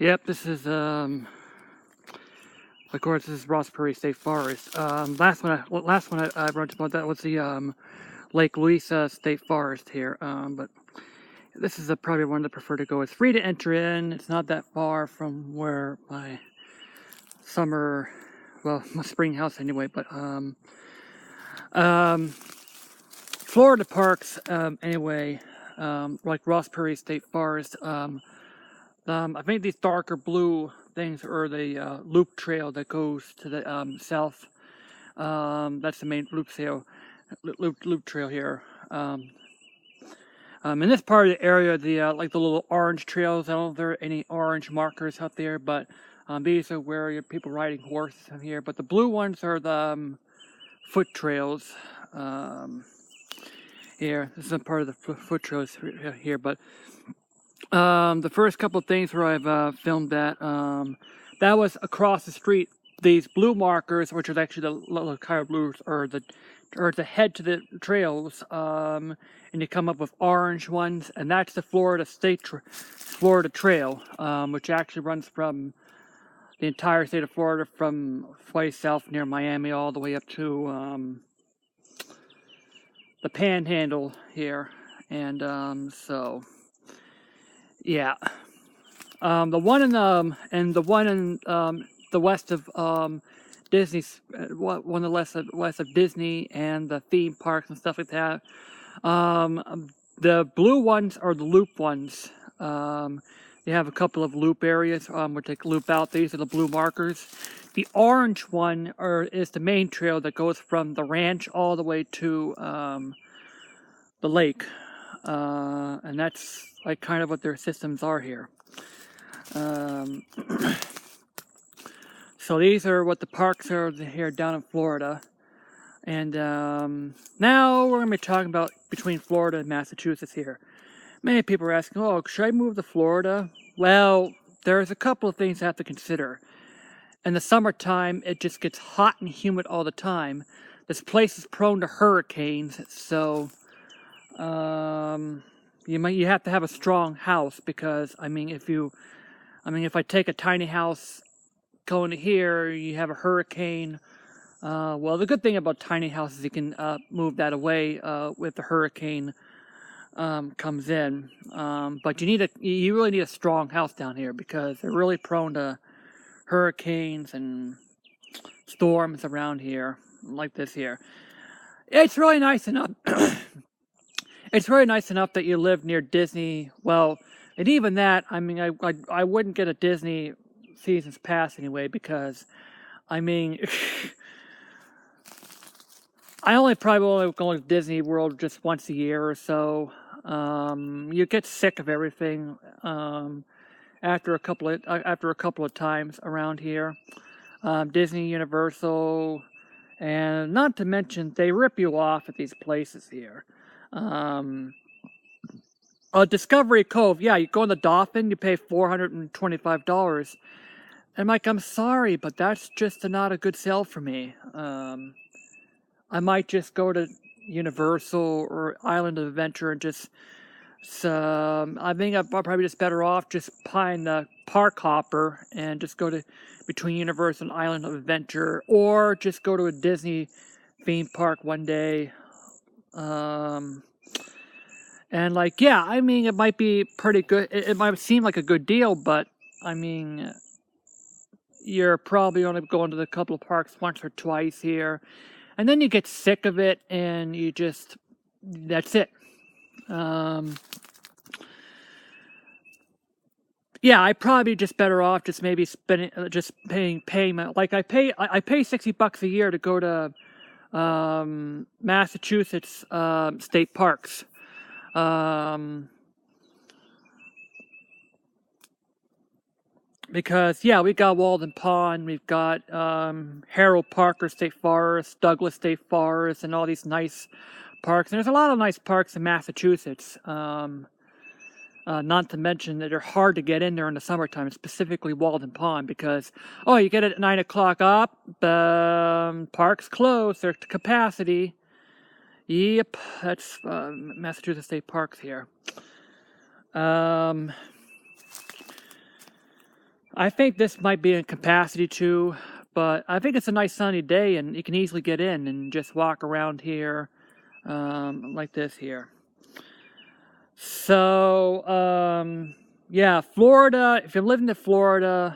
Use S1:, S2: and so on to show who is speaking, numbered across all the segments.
S1: Yep, this is of course this is Prairie State Forest. Last one I wrote about that was the Lake Louisa State Forest here. But this is probably one that I prefer to go. It's free to enter in. It's not that far from where my my spring house anyway. But Florida parks anyway, like Prairie State Forest. I think these darker blue things are the loop trail that goes to the south. That's the main loop trail here. In this part of the area, the like the little orange trails. I don't know if there are any orange markers out there, but these are where you have people riding horses in here. But the blue ones are the foot trails. Here, this is a part of the foot trails here, but. The first couple of things where I've filmed that, that was across the street. These blue markers, which are actually the little kind of blues, or the head to the trails, and you come up with orange ones, and that's the Florida Trail, which actually runs from the entire state of Florida, from way south near Miami all the way up to the Panhandle here, and so. Yeah, the one in the west of Disney's one of the west of Disney and the theme parks and stuff like that. The blue ones are the loop ones. You have a couple of loop areas where they loop out. These are the blue markers. The orange one is the main trail that goes from the ranch all the way to the lake. And that's like kind of what their systems are here. So these are what the parks are here down in Florida. And now we're going to be talking about between Florida and Massachusetts here. Many people are asking, oh, should I move to Florida? Well, there's a couple of things I have to consider. In the summertime, it just gets hot and humid all the time. This place is prone to hurricanes, so you have to have a strong house, because if I take a tiny house going to here, you have a hurricane. Well, the good thing about tiny houses, you can move that away if the hurricane comes in. But you really need a strong house down here, because they're really prone to hurricanes and storms around here, like this here. It's really nice enough. It's really nice enough that you live near Disney. Well, and even that, I wouldn't get a Disney seasons pass anyway, because, I probably only go to Disney World just once a year or so. You get sick of everything after a couple of times around here. Disney, Universal, and not to mention they rip you off at these places here. Discovery Cove, yeah, you go on the Dolphin, you pay $425. And I'm sorry, but that's just not a good sell for me. I might just go to Universal or Island of Adventure and just, I think I'm probably just better off just buying the park hopper and just go to between Universal and Island of Adventure, or just go to a Disney theme park one day. And it might be pretty good. It might seem like a good deal, but you're probably only going to the couple of parks once or twice here, and then you get sick of it, and that's it. Yeah, I'd probably just better off just maybe paying payment. Like I pay $60 a year to go to Massachusetts state parks. Because we got Walden Pond, we've got Harold Parker State Forest, Douglas State Forest, and all these nice parks. And there's a lot of nice parks in Massachusetts. Not to mention that they're hard to get in there in the summertime, specifically Walden Pond, because you get it at 9 o'clock up, parks closed, they're to capacity. Yep, that's Massachusetts State Parks here. I think this might be in capacity too, but I think it's a nice sunny day and you can easily get in and just walk around here like this here. So, yeah, Florida, if you're living in Florida,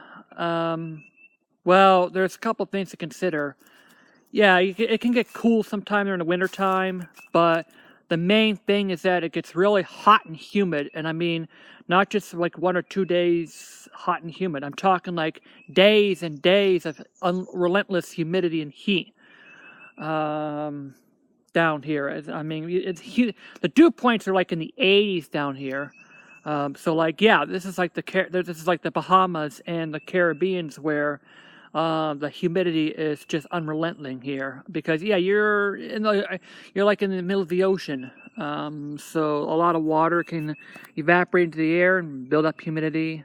S1: well, there's a couple things to consider. Yeah, it can get cool sometime during the wintertime, but the main thing is that it gets really hot and humid. And I mean, not just like 1 or 2 days hot and humid. I'm talking like days and days of relentless humidity and heat down here. I mean, the dew points are like in the 80s down here. So like, yeah, this is like the Bahamas and the Caribbeans where the humidity is just unrelenting here because yeah, you're like in the middle of the ocean. So a lot of water can evaporate into the air and build up humidity,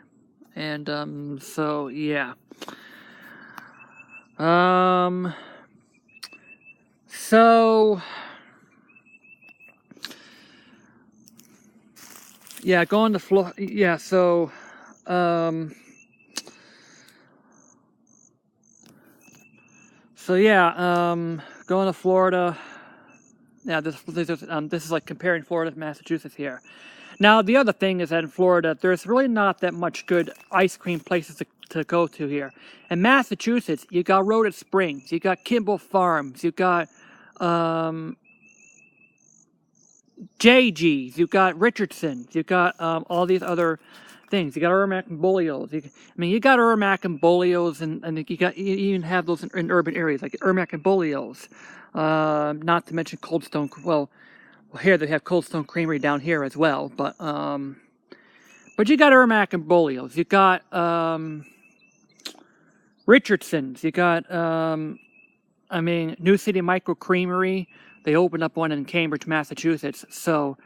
S1: and so yeah. So yeah, going to Florida. Yeah, so So yeah, going to Florida. Yeah, this is like comparing Florida to Massachusetts here. Now the other thing is that in Florida, there's really not that much good ice cream places to go to here. In Massachusetts, you got Rhodes Springs, you got Kimball Farms, you got JG's, you got Richardson's, you got all these other things. You got Ermac and Bolio's. You got Ermac and Bolio's, and you even have those in urban areas like Ermac and Bolio's. Not to mention Cold Stone. Well, here they have Cold Stone Creamery down here as well. But you got Ermac and Bolio's. You got Richardson's. You got New City Micro Creamery. They opened up one in Cambridge, Massachusetts. So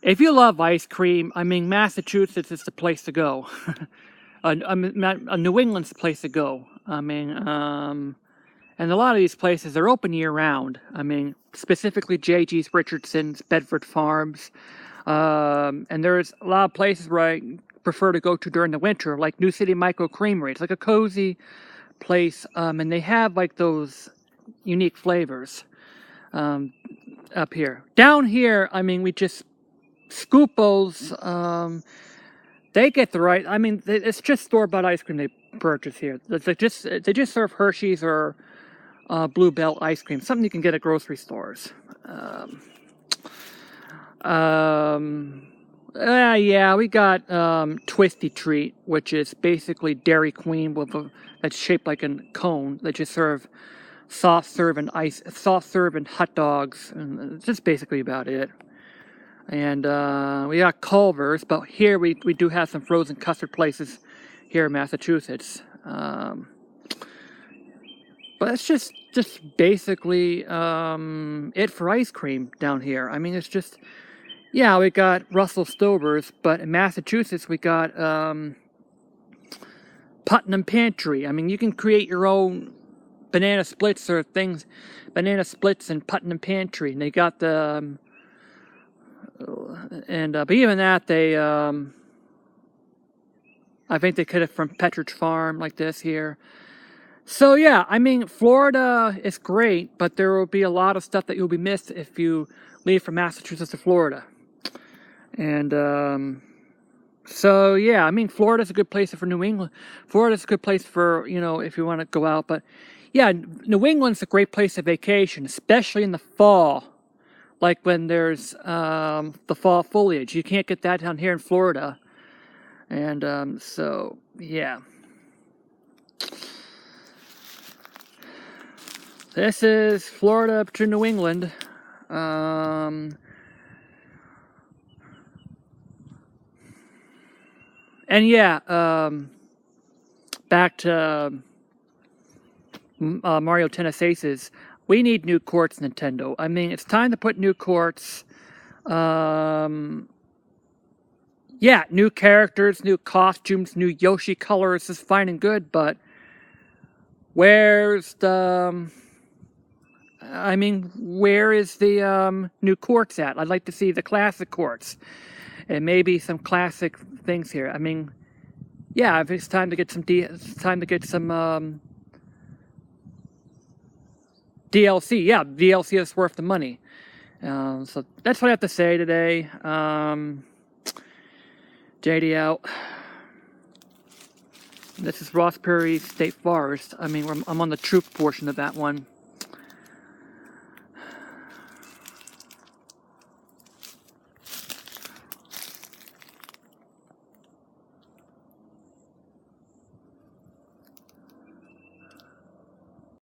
S1: if you love ice cream, Massachusetts is the place to go. New England's the place to go. And a lot of these places are open year round. Specifically JG's, Richardson's, Bedford Farms. And there's a lot of places where I prefer to go to during the winter, like New City Micro Creamery. It's like a cozy place, and they have like those unique flavors up here. Down here, we just scoop those. They get the right. It's just store-bought ice cream they purchase here. They just serve Hershey's or Blue Bell ice cream, something you can get at grocery stores. Yeah, we got Twisty Treat, which is basically Dairy Queen that's shaped like a cone. They just serve soft serve and hot dogs, and it's just basically about it. And we got Culver's, but here we do have some frozen custard places here in Massachusetts. But it's just basically it for ice cream down here. It's just, yeah, we got Russell Stover's, but in Massachusetts we got Putnam Pantry. You can create your own banana splits and Putnam Pantry, and they got the but even that they I think they could have from Petridge Farm like this here. So yeah, Florida is great, but there will be a lot of stuff that you'll be missed if you leave from Massachusetts to Florida. And so yeah, Florida's a good place for New England. Florida's a good place for, if you want to go out. But yeah, New England's a great place to vacation, especially in the fall. Like when there's the fall foliage. You can't get that down here in Florida. And so, yeah. This is Florida to New England. And yeah, back to Mario Tennis Aces. We need new courts, Nintendo. It's time to put new courts. Yeah, new characters, new costumes, new Yoshi colors is fine and good, but where's the... where is the new courts at? I'd like to see the classic courts. And maybe some classic things here. yeah, if it's time to get some DLC. Yeah, DLC is worth the money. So that's what I have to say today. JD out. This is Prairie State Forest. I mean, I'm on the troop portion of that one.